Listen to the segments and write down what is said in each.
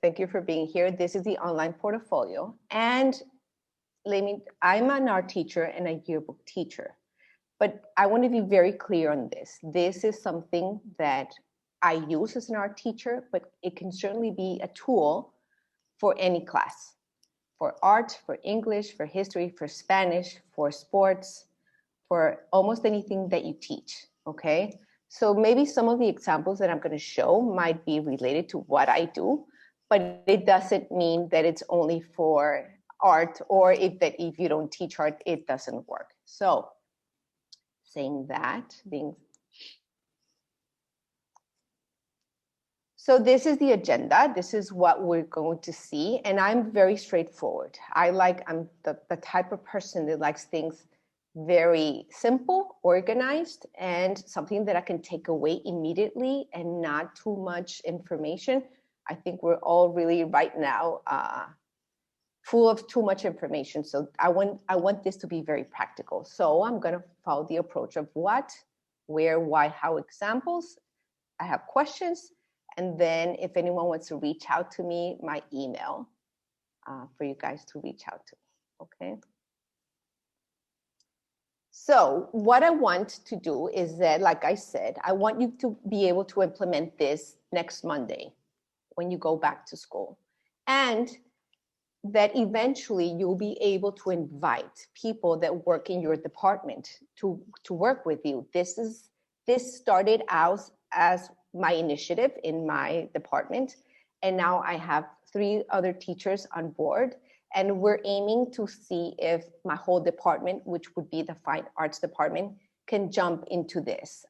Thank you for being here. This is the online portfolio. And I'm an art teacher and a yearbook teacher. But I want to be very clear on this. This is something that I use as an art teacher, but it can certainly be a tool for any class, for art, for English, for history, for Spanish, for sports, for almost anything that you teach, okay? So maybe some of the examples that I'm going to show might be related to what I do, but it doesn't mean that it's only for art, or if you don't teach art, it doesn't work. So saying that, so this is the agenda. This is what we're going to see. And I'm very straightforward. I'm the type of person that likes things very simple, organized, and something that I can take away immediately and not too much information. I think we're all really right now full of too much information. So I want this to be very practical. So I'm going to follow the approach of what, where, why, how examples. I have questions. And then if anyone wants to reach out to me, my email for you guys to reach out to me, okay? So what I want to do is that, like I said, I want you to be able to implement this next Monday when you go back to school. And that eventually you'll be able to invite people that work in your department to work with you. This started out as my initiative in my department, and now I have 3 other teachers on board, and we're aiming to see if my whole department, which would be the Fine Arts department, can jump into this.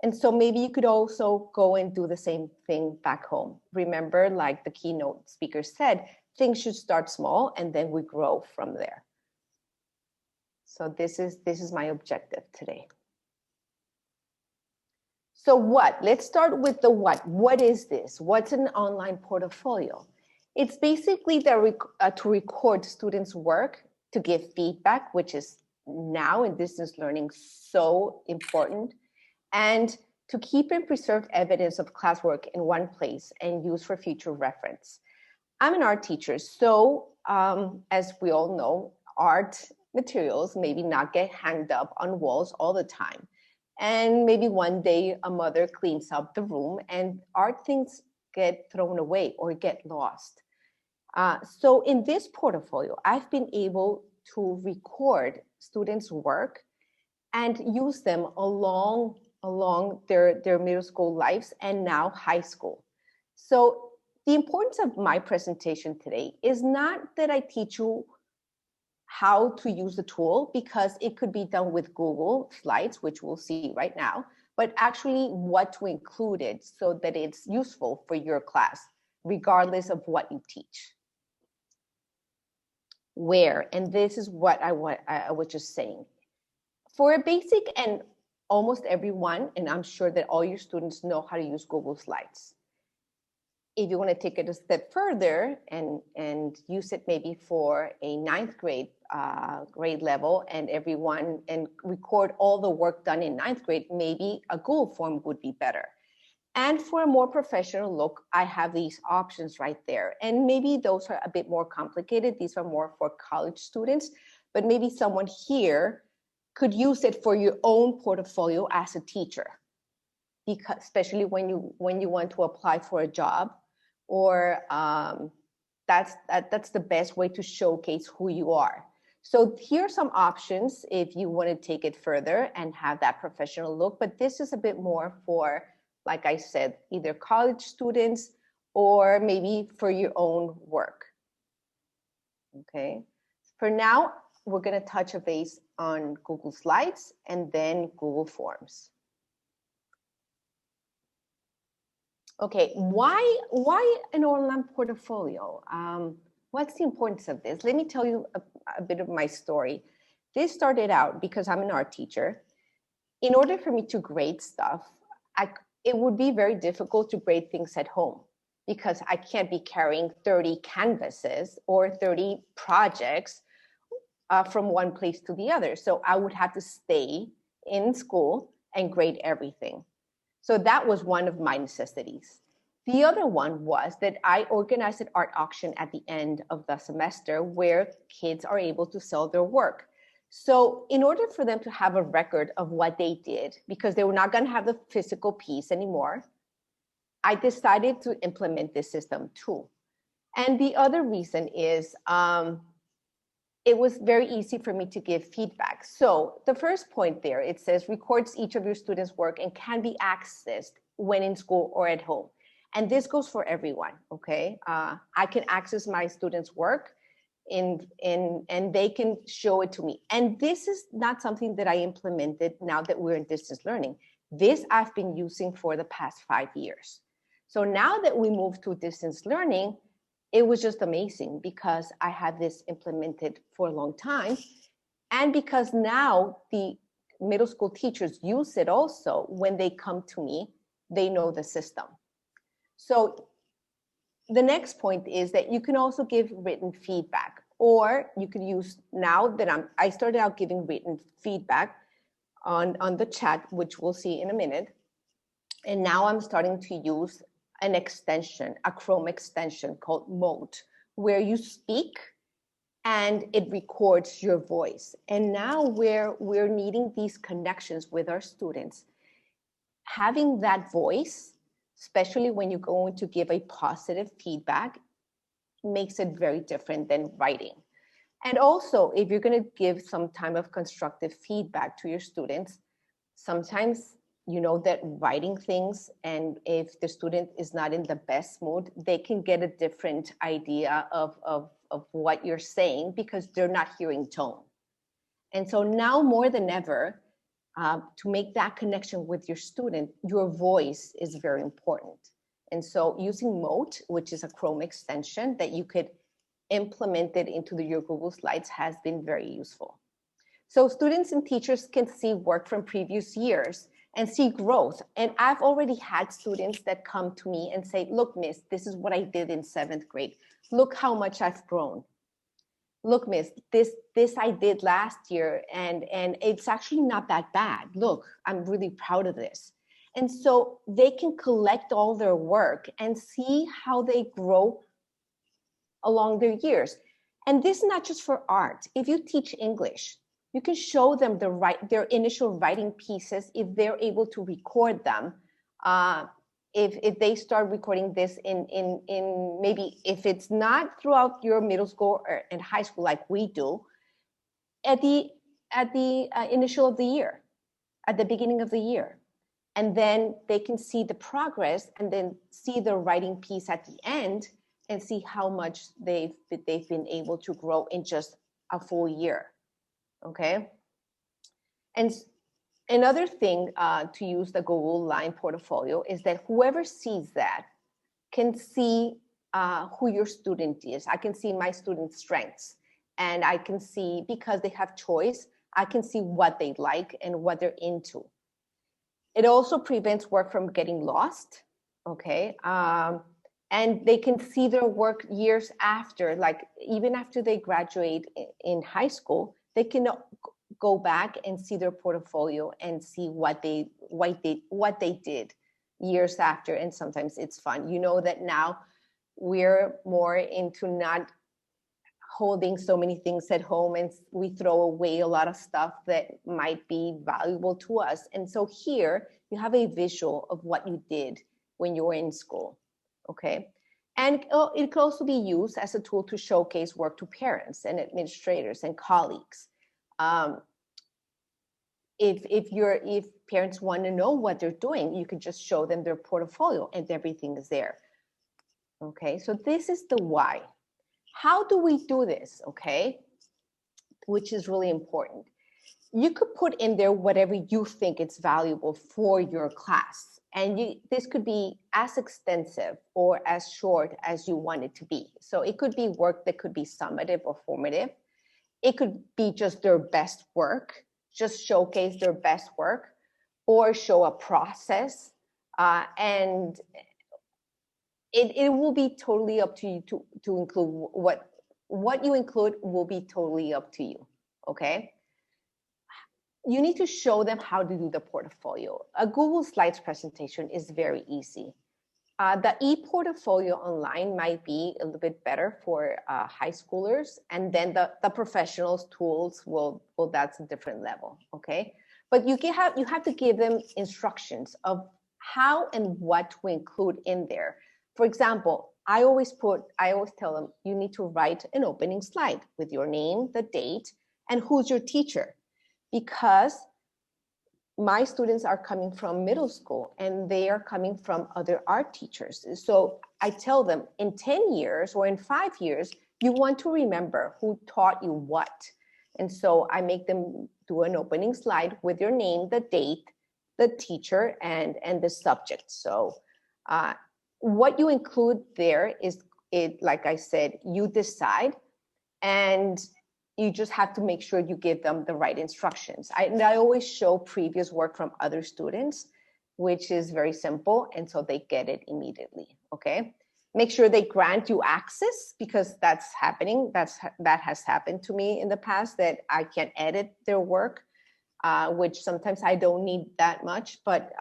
And so maybe you could also go and do the same thing back home. Remember, like the keynote speaker said, things should start small and then we grow from there. So this is my objective today. So what? Let's start with the what. What is this? What's an online portfolio? It's basically to record students' work, to give feedback, which is now in distance learning so important, and to keep and preserve evidence of classwork in one place and use for future reference. I'm an art teacher, so as we all know, art materials maybe not get hanged up on walls all the time. And maybe one day a mother cleans up the room and art things get thrown away or get lost. So in this portfolio, I've been able to record students' work and use them along their middle school lives and now high school. So the importance of my presentation today is not that I teach you how to use the tool, because it could be done with Google Slides, which we'll see right now, but actually what to include it so that it's useful for your class, regardless of what you teach. Where, and this is what I was just saying. For a basic, and almost everyone, and I'm sure that all your students know how to use Google Slides. If you want to take it a step further and use it maybe for a 9th grade grade level and record all the work done in 9th grade, maybe a Google form would be better. And for a more professional look, I have these options right there. And maybe those are a bit more complicated. These are more for college students, but maybe someone here could use it for your own portfolio as a teacher, because especially when you want to apply for a job, or that's the best way to showcase who you are. So here are some options if you want to take it further and have that professional look, but this is a bit more for, like I said, either college students or maybe for your own work. Okay, for now, we're going to touch a base on Google Slides and then Google Forms. Okay, why an online portfolio? What's the importance of this? Let me tell you a bit of my story. This started out because I'm an art teacher. In order for me to grade stuff, it would be very difficult to grade things at home because I can't be carrying 30 canvases or 30 projects from one place to the other. So I would have to stay in school and grade everything. So that was one of my necessities. The other one was that I organized an art auction at the end of the semester where kids are able to sell their work. So in order for them to have a record of what they did, because they were not going to have the physical piece anymore, I decided to implement this system too. And the other reason is it was very easy for me to give feedback. So the first point there, it says records each of your students' work and can be accessed when in school or at home. And this goes for everyone, okay? I can access my students' work and they can show it to me. And this is not something that I implemented now that we're in distance learning. This I've been using for the past 5 years. So now that we moved to distance learning, it was just amazing because I had this implemented for a long time. And because now the middle school teachers use it also when they come to me, they know the system. So the next point is that you can also give written feedback, or you could use, now that I started out giving written feedback on the chat, which we'll see in a minute. And now I'm starting to use an extension, a Chrome extension called Mode, where you speak and it records your voice. And now we're needing these connections with our students. Having that voice, especially when you're going to give a positive feedback, makes it very different than writing. And also, if you're going to give some type of constructive feedback to your students, sometimes you know that writing things, and if the student is not in the best mood, they can get a different idea of what you're saying because they're not hearing tone. And so now more than ever, to make that connection with your student, your voice is very important. And so using Mode, which is a Chrome extension that you could implement it into your Google Slides, has been very useful. So students and teachers can see work from previous years and see growth. And I've already had students that come to me and say, look, miss, this is what I did in 7th grade. Look how much I've grown. Look, miss, this I did last year, and it's actually not that bad. Look, I'm really proud of this. And so they can collect all their work and see how they grow along their years. And this is not just for art. If you teach English, you can show them their initial writing pieces if they're able to record them. If they start recording this in maybe, if it's not throughout your middle school or in high school like we do, at the initial of the year, at the beginning of the year. And then they can see the progress and then see the writing piece at the end and see how much they've been able to grow in just a full year. Okay. And another thing to use the Google Line portfolio is that whoever sees that can see who your student is. I can see my student's strengths, and I can see, because they have choice, I can see what they like and what they're into. It also prevents work from getting lost, okay? And they can see their work years after, like even after they graduate in high school, they can go back and see their portfolio and see what they did years after. And sometimes it's fun. You know that now we're more into not holding so many things at home, and we throw away a lot of stuff that might be valuable to us. And so here you have a visual of what you did when you were in school, okay? And it can also be used as a tool to showcase work to parents and administrators and colleagues. If parents want to know what they're doing, you can just show them their portfolio and everything is there. Okay, so this is the why. How do we do this, okay? Which is really important. You could put in there whatever you think it's valuable for your class. And this could be as extensive or as short as you want it to be. So it could be work that could be summative or formative. It could be just their best work, just showcase their best work, or show a process. And it will be totally up to you to include what you include will be totally up to you, okay? You need to show them how to do the portfolio. A Google Slides presentation is very easy. The e-portfolio online might be a little bit better for high schoolers, and then the professionals tools well, that's a different level, okay? But you have to give them instructions of how and what to include in there. For example, I always tell them, you need to write an opening slide with your name, the date, and who's your teacher, because my students are coming from middle school and they are coming from other art teachers. So I tell them in 10 years or in 5 years, you want to remember who taught you what. And so I make them do an opening slide with your name, the date, the teacher, and the subject. So what you include there is, like I said, you decide, and you just have to make sure you give them the right instructions. I always show previous work from other students, which is very simple, and so they get it immediately, okay? Make sure they grant you access, because that's happening. That has happened to me in the past, that I can edit their work, which sometimes I don't need that much, but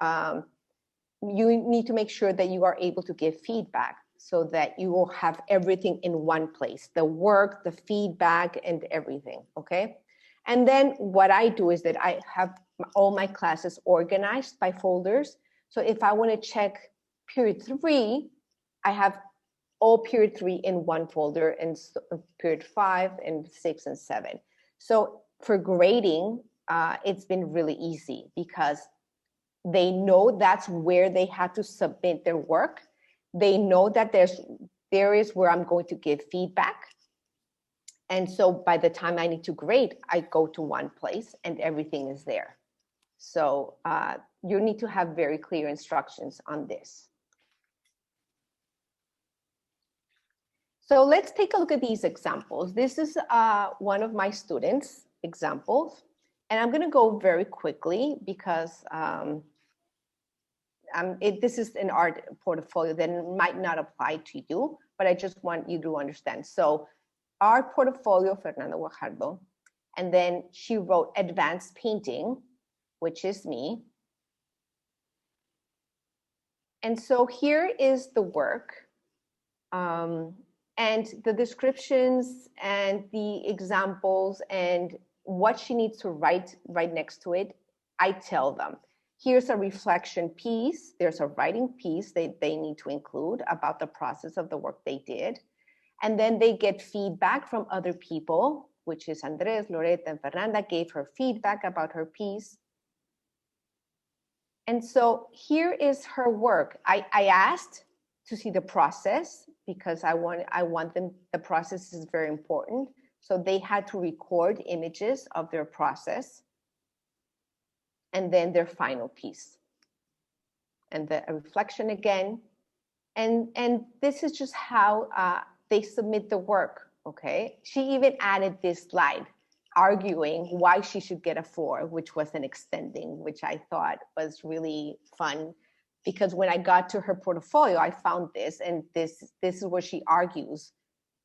you need to make sure that you are able to give feedback, so that you will have everything in one place, the work, the feedback, and everything, okay? And then what I do is that I have all my classes organized by folders. So if I want to check period 3, I have all period 3 in one folder, and period 5 and 6 and 7. So for grading, it's been really easy, because they know that's where they have to submit their work. They know that there is where I'm going to give feedback. And so by the time I need to grade, I go to one place and everything is there. So you need to have very clear instructions on this. So let's take a look at these examples. This is one of my students' examples. And I'm going to go very quickly, because this is an art portfolio that might not apply to you, but I just want you to understand. So art portfolio, Fernando Guajardo, and then she wrote advanced painting, which is me. And so here is the work, and the descriptions and the examples and what she needs to write right next to it, I tell them. Here's a reflection piece. There's a writing piece they need to include about the process of the work they did. And then they get feedback from other people, which is Andres, Loretta, and Fernanda gave her feedback about her piece. And so here is her work. I asked to see the process, because I want them, the process is very important. So they had to record images of their process, and then their final piece, and the reflection again. And this is just how they submit the work, okay? She even added this slide arguing why she should get a 4, which was an extending, which I thought was really fun, because when I got to her portfolio, I found this, and this is where she argues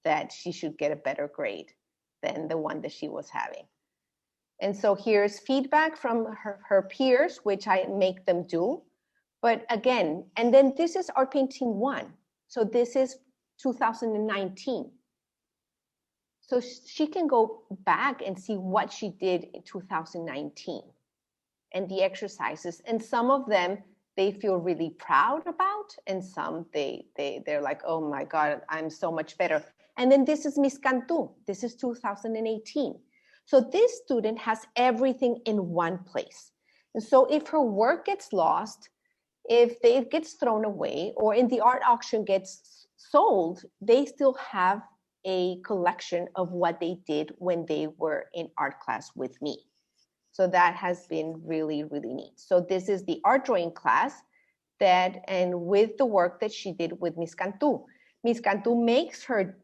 that she should get a better grade than the one that she was having. And so here's feedback from her peers, which I make them do. But again, and then this is art painting 1. So this is 2019. So she can go back and see what she did in 2019 and the exercises. And some of them they feel really proud about, and some they're like, oh my God, I'm so much better. And then this is Miss Cantu. This is 2018. So this student has everything in one place. And so if her work gets lost, if it gets thrown away, or in the art auction gets sold, they still have a collection of what they did when they were in art class with me. So that has been really, really neat. So this is the art drawing class and with the work that she did with Miss Cantu. Miss Cantu makes her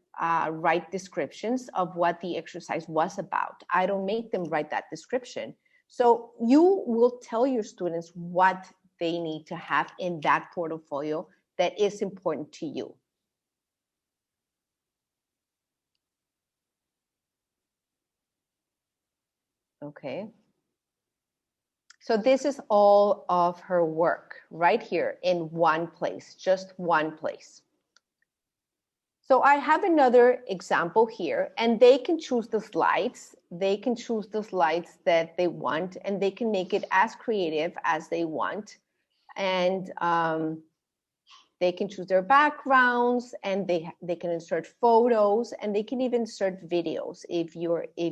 write descriptions of what the exercise was about. I don't make them write that description. So you will tell your students what they need to have in that portfolio that is important to you. Okay. So this is all of her work right here in one place, just one place. So I have another example here, and they can choose the slides. They can choose the slides that they want, and they can make it as creative as they want. And they can choose their backgrounds, and they can insert photos, and they can even insert videos if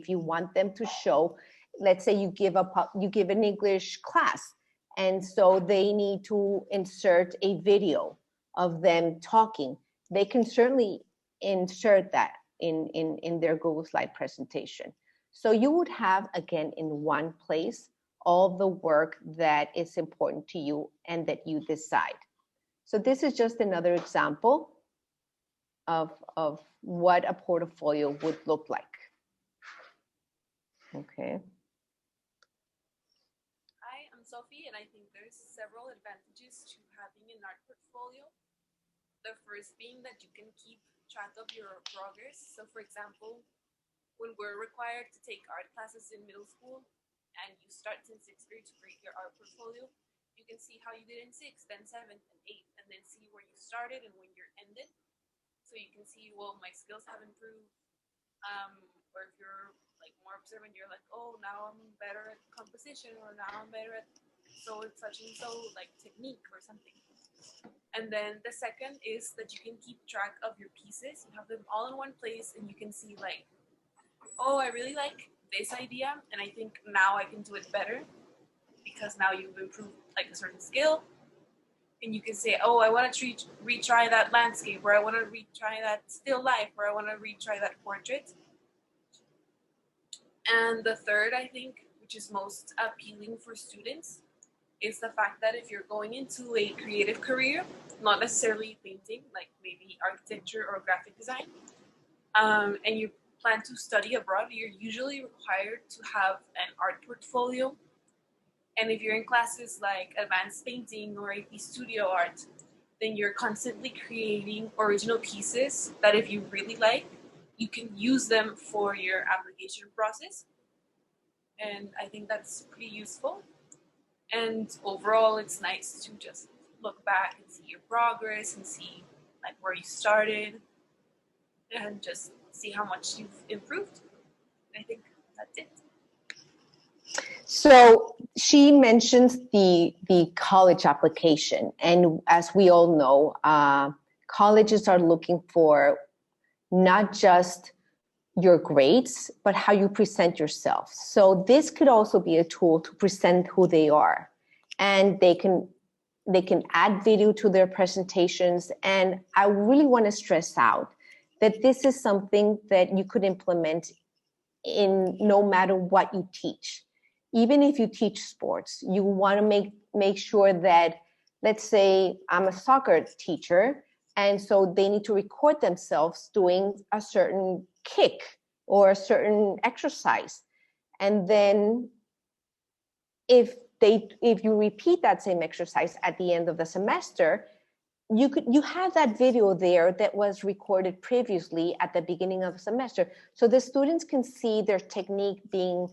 you want them to show. Let's say you give an English class, and so they need to insert a video of them talking. They can certainly insert that in their Google slide presentation. So you would have, again, in one place, all the work that is important to you and that you decide. So this is just another example of what a portfolio would look like. Okay. Hi, I'm Sophie, and I think there's several advantages to having an art portfolio. The first being that you can keep track of your progress. So for example, when we're required to take art classes in middle school and you start in 6th grade to create your art portfolio, you can see how you did in 6th, then 7th, and 8th, and then see where you started and when you're ended. So you can see, well, my skills have improved. Or if you're like more observant, you're like, oh, now I'm better at composition, or now I'm better at so it's such and so like technique or something. And then the second is that you can keep track of your pieces. You have them all in one place, and you can see like, oh, I really like this idea, and I think now I can do it better because now you've improved like a certain skill. And you can say, oh, I want to retry that landscape, or I want to retry that still life, or I want to retry that portrait. And the third, I think, which is most appealing for students, is the fact that if you're going into a creative career, not necessarily painting, like maybe architecture or graphic design, and you plan to study abroad, you're usually required to have an art portfolio. And if you're in classes like advanced painting or AP studio art, then you're constantly creating original pieces that if you really like, you can use them for your application process. And I think that's pretty useful. And overall, it's nice to just look back and see your progress and see like where you started and just see how much you've improved. I think that's it. So she mentions the college application, and as we all know, colleges are looking for not just your grades, but how you present yourself. So this could also be a tool to present who they are, and they can add video to their presentations. And I really want to stress out that this is something that you could implement in no matter what you teach. Even if you teach sports, you want to make sure that, let's say I'm a soccer teacher, and so they need to record themselves doing a certain kick or a certain exercise. And then if you repeat that same exercise at the end of the semester, you have that video there that was recorded previously at the beginning of the semester. So the students can see their technique being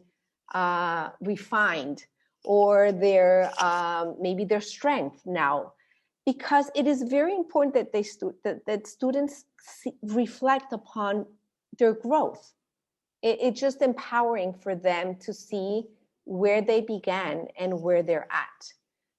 refined, or their maybe their strength now, because it is very important that that students reflect upon their growth. It's just empowering for them to see where they began and where they're at.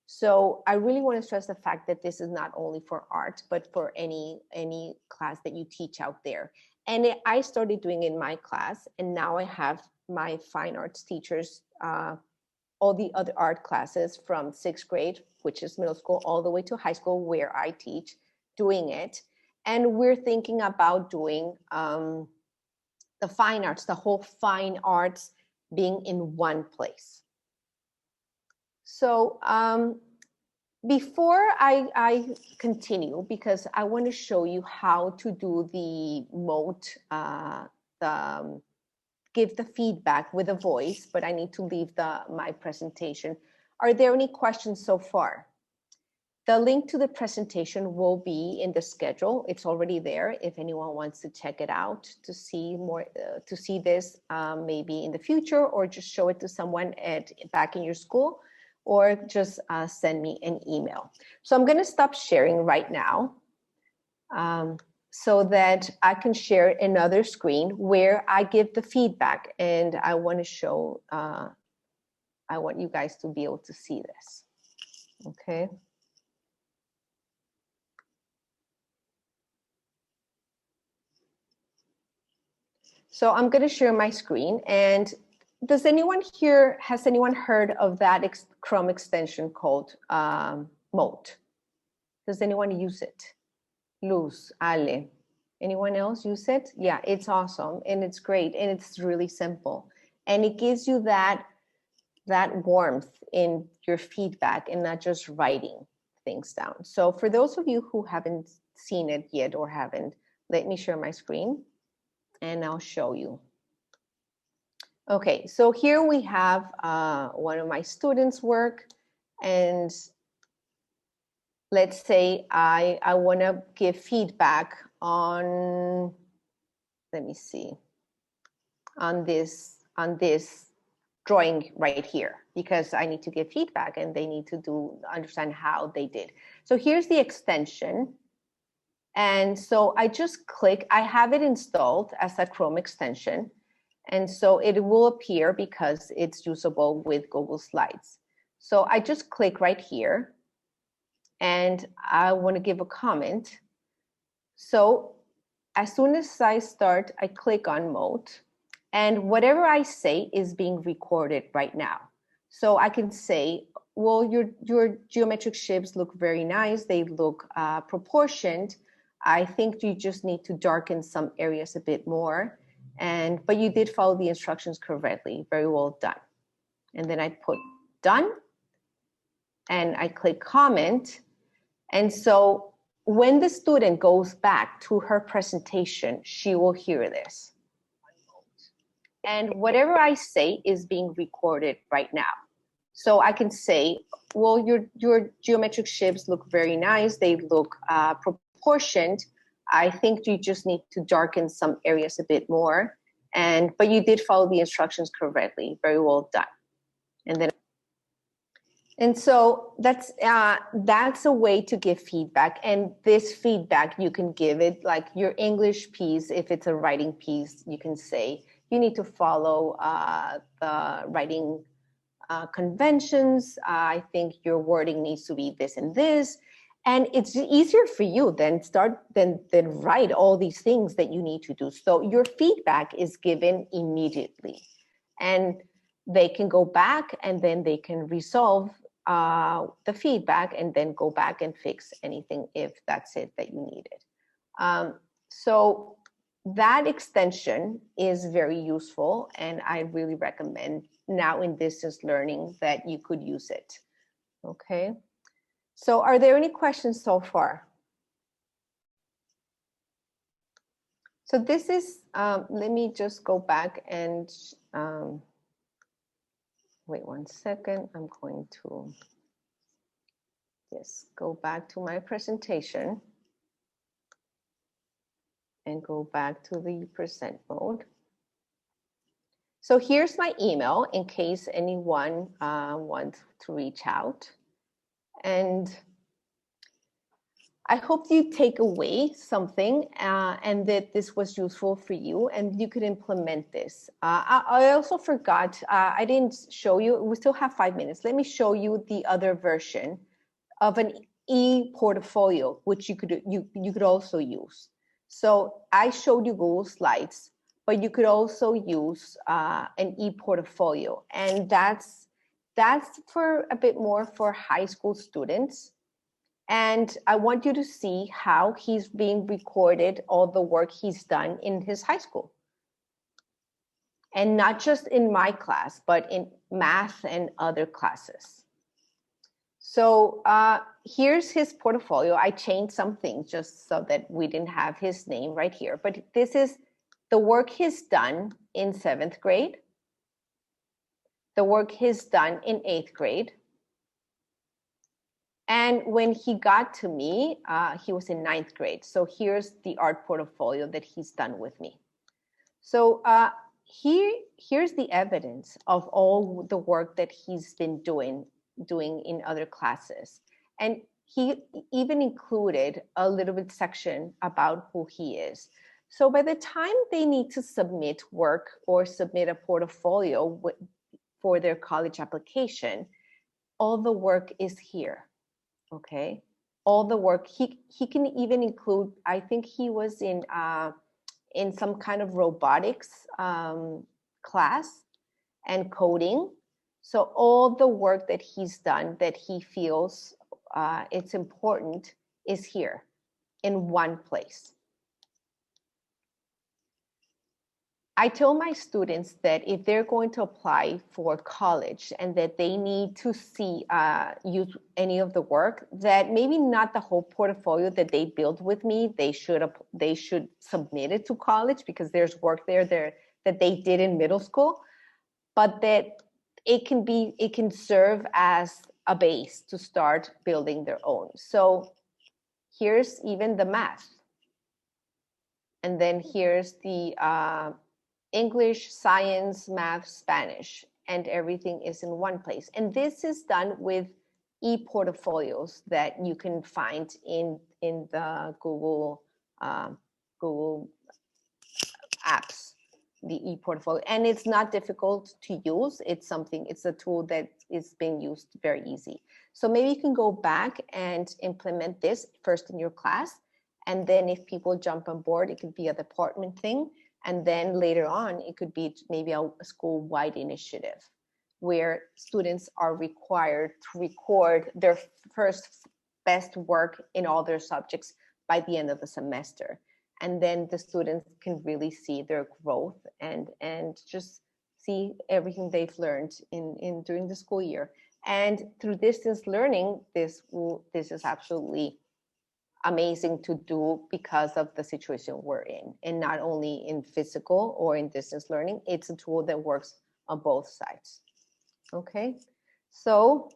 So I really want to stress the fact that this is not only for art, but for any class that you teach out there. And I started doing it in my class, and now I have my fine arts teachers, all the other art classes from 6th grade, which is middle school, all the way to high school where I teach, doing it. And we're thinking about doing the fine arts, the whole fine arts being in one place. So before I continue, because I want to show you how to do the mode, give the feedback with a voice, but I need to leave my presentation. Are there any questions so far? The link to the presentation will be in the schedule. It's already there if anyone wants to check it out to see more, to see this maybe in the future, or just show it to someone back in your school. or just send me an email. So I'm going to stop sharing right now so that I can share another screen where I give the feedback, and I want to show, I want you guys to be able to see this. Okay. So I'm going to share my screen, and does anyone here, has anyone heard of that Chrome extension called Moat? Does anyone use it? Luz, Ale, anyone else use it? Yeah, it's awesome and it's great and it's really simple. And it gives you that warmth in your feedback and not just writing things down. So for those of you who haven't seen it yet or haven't, let me share my screen and I'll show you. Okay, so here we have one of my students' work, and let's say I want to give feedback on, let me see, on this drawing right here, because I need to give feedback and they need to understand how they did. So here's the extension. And so I just click, I have it installed as a Chrome extension. And so it will appear because it's usable with Google Slides. So I just click right here and I want to give a comment. So as soon as I start, I click on Mode, and whatever I say is being recorded right now. So I can say, well, your geometric shapes look very nice. They look proportioned. I think you just need to darken some areas a bit more. But you did follow the instructions correctly. Very well done. And then I put done and I click comment. And so when the student goes back to her presentation, she will hear this. And whatever I say is being recorded right now. So I can say, well, your geometric shapes look very nice. They look proportioned. I think you just need to darken some areas a bit more. But you did follow the instructions correctly. Very well done. And so that's a way to give feedback. And this feedback, you can give it like your English piece. If it's a writing piece, you can say, you need to follow the writing conventions. I think your wording needs to be this and this. And it's easier for you than write all these things that you need to do. So your feedback is given immediately. And they can go back and then they can resolve the feedback and then go back and fix anything if that's it that you needed. So that extension is very useful, and I really recommend now in distance learning that you could use it. Okay. So are there any questions so far? So this is, let me just go back and wait 1 second. I'm going to just go back to my presentation and go back to the present mode. So here's my email in case anyone wants to reach out. And I hope you take away something and that this was useful for you and you could implement this. I also forgot, I didn't show you, we still have 5 minutes. Let me show you the other version of an e-portfolio, which you could also use. So I showed you Google Slides, but you could also use an e-portfolio. And that's for a bit more for high school students. And I want you to see how he's being recorded, all the work he's done in his high school. And not just in my class, but in math and other classes. So here's his portfolio. I changed some things just so that we didn't have his name right here. But this is the work he's done in 7th grade, the work he's done in 8th grade. And when he got to me, he was in 9th grade. So here's the art portfolio that he's done with me. So here's the evidence of all the work that he's been doing doing in other classes. And he even included a little bit section about who he is. So by the time they need to submit work or submit a portfolio for their college application, all the work is here, okay? All the work, he can even include, I think he was in some kind of robotics class and coding. So all the work that he's done that he feels it's important is here in one place. I tell my students that if they're going to apply for college and that they need to see use any of the work, that maybe not the whole portfolio that they build with me, they should submit it to college because there's work there that they did in middle school, but that it can serve as a base to start building their own. So here's even the math, and then here's the English, science, math, Spanish, and everything is in one place. And this is done with e-portfolios that you can find in the Google apps, the e-portfolio. And it's not difficult to use. It's a tool that is being used very easy. So maybe you can go back and implement this first in your class. And then if people jump on board, it could be a department thing. And then later on, it could be maybe a school-wide initiative where students are required to record their first best work in all their subjects by the end of the semester. And then the students can really see their growth and just see everything they've learned during the school year. And through distance learning, this is absolutely amazing to do because of the situation we're in, and not only in physical or in distance learning. It's a tool that works on both sides. Okay, so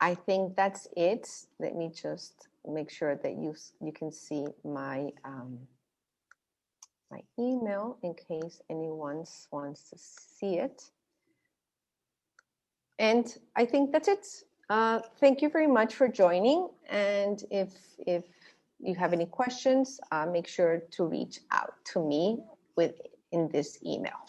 I think that's it. Let me just make sure that you can see my my email in case anyone wants to see it. And I think that's it. Thank you very much for joining. And if you have any questions, make sure to reach out to me in this email.